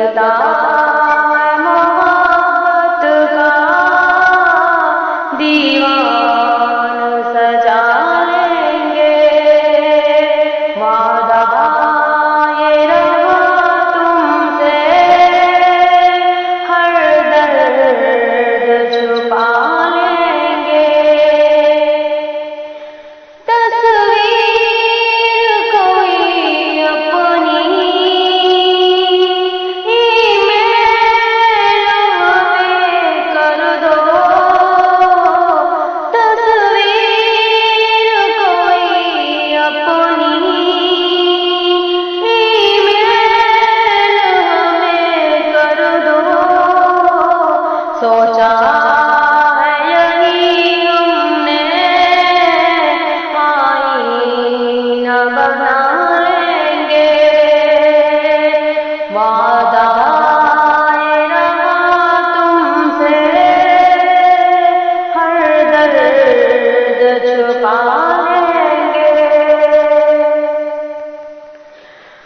लगता है मोहब्बत का दीवान सजा लेंगे। वादा ये रहा तुमसे हर दर्द छुपा लेंगे। तस्वीर कोई अपनी ईमेल हमें कर दो। तस्वीर कोई अपनी ईमेल हमें कर दो। सोचा है यही हमने आईना बना लेंगे। वादा ये रहा तुमसे हर दर्द छुपा लेंगे।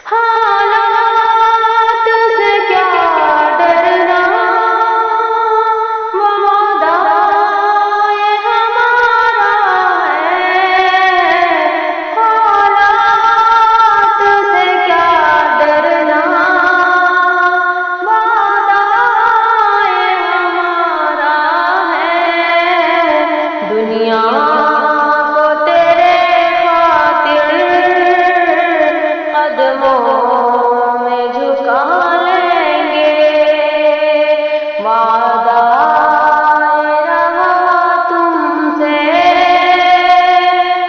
हालात से क्या डरना, वादा ये हमारा है। हालात से क्या डरना, वादा ये हमारा है। दुनिया को तेरे खातिर कदमों में झुका लेंगे। वादा ये रहा तुमसे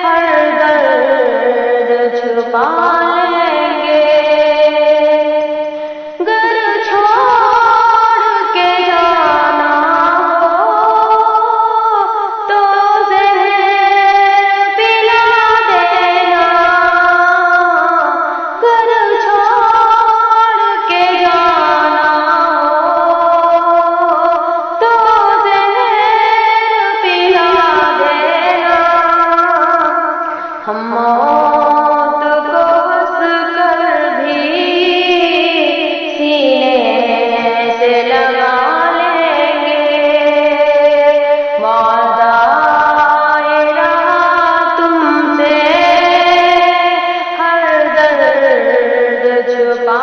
हर दर्द छुपा लेंगे। घर छोड़ के जाना हो तो ज़हर पिला देना। घर छोड़ के जाना हो तो ज़हर पिला देना। हम मौत को हंस कर भी सीने से लगा लेंगे। वादा ये रहा तुमसे हर दर्द छुपा